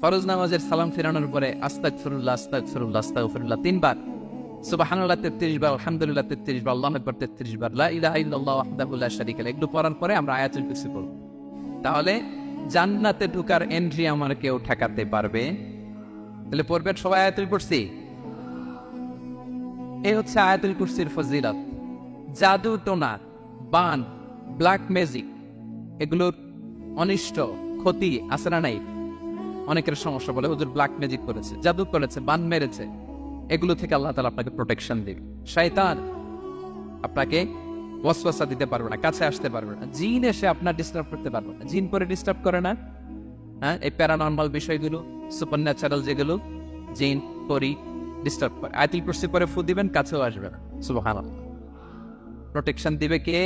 ফরজ নামাজের সালাম ফেরানোর পরে আস্তাগফিরুল্লাহ আস্তাগফিরুল্লাহ আস্তাগফিরুল্লাহ 3 বার, সুবহানাল্লাহ 33 বার, আলহামদুলিল্লাহ 33 বার, আল্লাহু আকবার 33 বার, লা ইলাহা ইল্লাল্লাহু ওয়াহদাহু লা শারীকা লাহু, এগুলো পড়ার পরে আমরা আয়াতুল কুরসি পড়ব। তাহলে জান্নাতে ঢোকার এন্ট্রি আমার কেউ ঠেকাতে পারবে? তাহলে পড়বেন সবাই আয়াতুল কুরসি। এই হচ্ছে আয়াতুল কুরসির ফজিলত। জাদু টোনা, বান, ব্ল্যাক ম্যাজিক, এগুলোর অনিষ্ট ক্ষতি আছে না নাই? অনেকের সমস্যা বলে হুজুর ব্ল্যাক ম্যাজিক করেছে, জাদু করেছে, বান মেরেছে, এগুলো থেকে আল্লাহ তাআলা আপনাকে প্রোটেকশন দিবে। শয়তান আপনাকে ওয়াসওয়াসা দিতে পারবে না, কাছে আসতে পারবে না। জিন এসে আপনার ডিস্টার্ব করতে পারবে না। জিন পরে ডিস্টার্ব করে না? হ্যাঁ, এই প্যারানর্মাল বিষয়গুলো, সুপারন্যাচারাল যেগুলো, জিন পরি ডিস্টার্ব করে। আয়াতুল কুরসি পরে ফু দিবেন, কাছেও আসবে না। সুবহানাল্লাহ। প্রোটেকশন দিবে কে?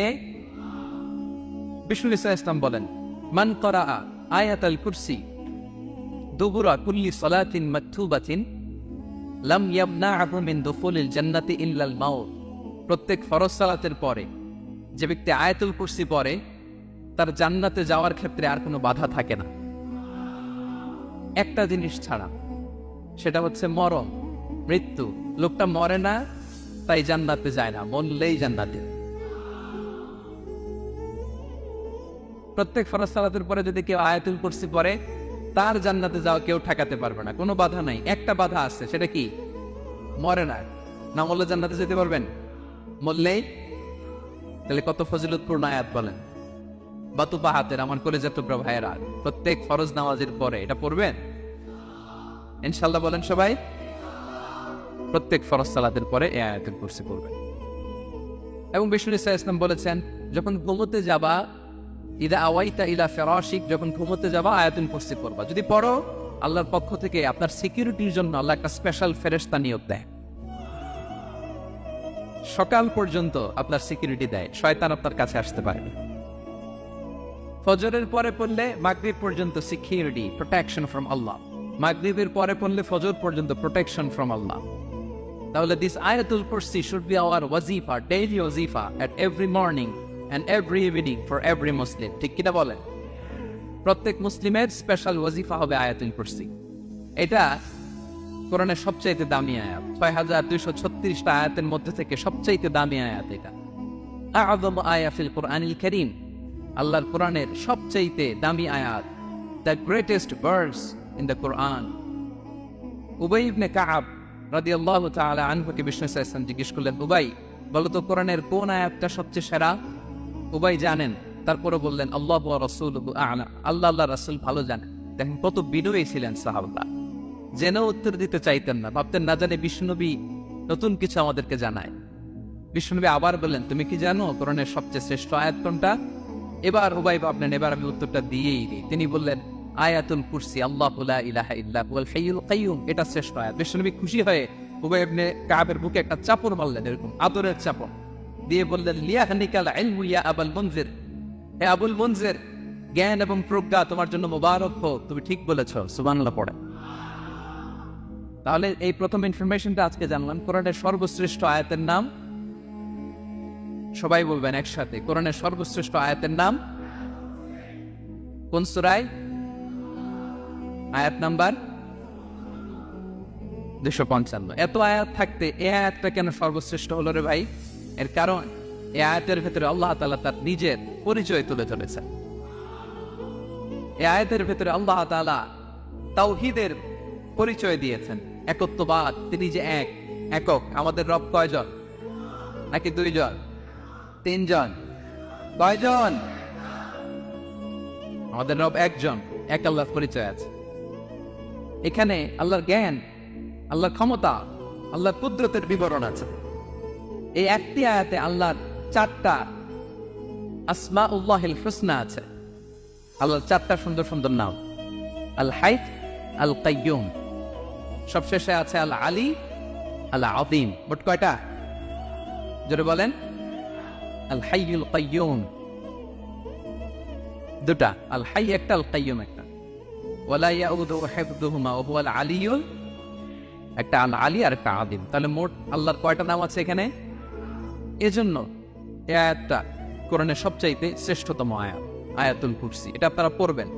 বিষ্ণু ইসলাম বলেন, মান করা আয়াতুল কুরসি দুবুরা কুল্লি সালাতিন মাকতুবাতিন লাম ইয়ামনাহু মিন দুখুলিল জান্নাতি ইল্লাল মাউত। প্রত্যেক ফরজ সালাতের পরে যে ব্যক্তি আয়াতুল কুরসি পড়ে, তার জান্নাতে যাওয়ার ক্ষেত্রে আর কোনো বাধা থাকে না, একটা জিনিস ছাড়া, সেটা হচ্ছে মরণ, মৃত্যু। লোকটা মরে না তাই জান্নাতে যায় না, মরলেই জান্নাতে। প্রত্যেক ফরজ সালাতের পরে যদি কেউ আয়াতুল কুরসি পড়ে, তার জান্নাতে যাওয়া কেউ ঠেকাতে পারবে না, কোনো বাধা নাই। একটা বাধা আছে, সেটা কি? মরে না। না মরলে জান্নাতে যেতে পারবেন? মরলেই। তাহলে কত ফজিলতপূর্ণ আয়াত বলেন। বাতুপা হাতের আমার কলেজের টুকরা ভাইয়েরা, প্রত্যেক ফরজ নামাজের পরে এটা পড়বেন ইনশাআল্লাহ। বলেন সবাই, প্রত্যেক ফরজ সালাতের পরে এই আয়াতুল কুরসি পড়বেন। এবং বিষ্ণু ইসলাম বলেছেন, যখন ঘুমোতে যাবা, ইদা আওয়াইতা ইলা ফিরাশিক, যখন ঘুমোতে যাবা আয়াতুল কুরসি পড়বা। যদি পড়ো, আল্লাহর পক্ষ থেকে আপনার সিকিউরিটির জন্য আল্লাহ একটা স্পেশাল ফেরেশতা নিয়োগ দেয়। সকাল পর্যন্ত আপনার সিকিউরিটি দেয়, শয়তান আপনার কাছে আসতে পারে না। ফজরের পরে পড়লে মাগরিব পর্যন্ত সিকিউরিটি, প্রোটেকশন ফ্রম আল্লাহ। মাগরিবের পরে পড়লে ফজর পর্যন্ত প্রোটেকশন ফ্রম আল্লাহ। তাহলে দিস আয়াতুল কুরসি শুড বি আওয়ার ওয়াজিফা, ডেইলি ওয়াজিফা, at every morning and every evening for every Muslim. ঠিক কিনা বলেন? প্রত্যেক মুসলিমের স্পেশাল ওয়াজিফা হবে আয়াতুল কুরসি। এটা কোরআনের সবচাইতে দামি আয়াত। ৬২৩৬টা আয়াতের মধ্যে থেকে সবচাইতে দামি আয়াত এটা। আ'যামু আয়া ফিল কুরআনিল কারীম, আল্লাহর কোরআনের সবচাইতে দামি আয়াত, the greatest verse in the কোরআন। উবাই ইবনে কাআব রাদিয়াল্লাহু তাআলা আনহুকে বিষ্ণু সাল্লাল্লাহু আলাইহি ওয়াসাল্লাম জিজ্ঞেস করলেন, উবাই বলো তো কোরআনের কোন আয়াতটা সবচেয়ে সেরা? উবাই জানেন, তারপরে বললেন আল্লাহু ওয়া রাসূলুহু আ'লাম, আল্লাহ আল্লাহর রাসূল ভালো জানেন। দেখেন কত বিনয়ী ছিলেন সাহাবারা, জেনেও উত্তর দিতে চাইতেন না, ভাবতেন না জানে বিষ্ণুনবী নতুন কিছু আমাদেরকে জানায়। বিষ্ণুনবী আবার বললেন, তুমি কি জানো কোরআনের সবচেয়ে শ্রেষ্ঠ আয়াত কোনটা? এবার উবাই ভাবলেন এবার আমি উত্তরটা দিয়েই দিই। তিনি বললেন আয়াতুল কুরসি, আল্লাহু লা ইলাহা ইল্লা হুয়াল হাইয়ুল কাইয়ুম, এটা শ্রেষ্ঠ আয়াত। বিষ্ণুনবী খুশি হয়ে উবাই ইবনে কাবের বুকে একটা চাপড় মারলেন, এরকম আদরের চাপড় দিয়ে বললেন, লিয়াহনিকাল ইলমু ইয়া আবুল মুনজির, হে আবুল মুনজির, জ্ঞান এবং প্রজ্ঞা তোমার জন্য মোবারক হোক, তুমি ঠিক বলেছো। সুবহানাল্লাহ পড়ে। তাহলে এই প্রথম ইনফরমেশনটা আজকে জানলাম। কোরআনের সর্বশ্রেষ্ঠ আয়াতের নাম, সবাই বলবেন একসাথে, কোরআনের সর্বশ্রেষ্ঠ আয়াতের নাম কোন সূরায়? আয়াত নাম্বার 255। এত আয়াত থাকতে এই আয়াতটা কেন সর্বশ্রেষ্ঠ হলো রে ভাই? এর কারণ এই আয়াতের ভেতরে আল্লাহ তাআলা তার নিজের পরিচয় তুলে ধরেছেন। এই আয়াতের ভেতরে আল্লাহ তাআলা তাওহীদের পরিচয় দিয়েছেন, একত্ববাদ, তিনি যে এক, একক। আমাদের রব কয়জন? নাকি 2 জন, 3 জন? কয়জন? আমাদের রব একজন, এক আল্লাহর পরিচয় আছে। এখানে আল্লাহর জ্ঞান, আল্লাহর ক্ষমতা, আল্লাহর কুদরতের বিবরণ আছে। এই একটি আয়াতে আল্লাহর 4টা আসমাউল্লাহিল হুসনা আছে। আল্লাহর 4টা সুন্দর সুন্দর নাম, আল হাই, আল কাইয়ুম, সবশেষে আছে আল আলী, আল আযীম। মোট কয়টা? জোরে বলেন। আল হাইয়ুল কাইয়ুম 2টা, আল হাই একটা, আল কাইয়ুম একটা। ওয়ালা ইয়াউদুহু হিফযুহুমা ওয়া হুয়াল আলিয়্যুল, একটা আল আলী আর একটা আযীম। তাহলে মোট আল্লাহর কয়টা নাম আছে এখানে? এজন্য এই আয়াতটা কোরআনের সবচাইতে শ্রেষ্ঠতম আয়াত, আয়াতুল কুরসি। এটা আপনারা পড়বেন।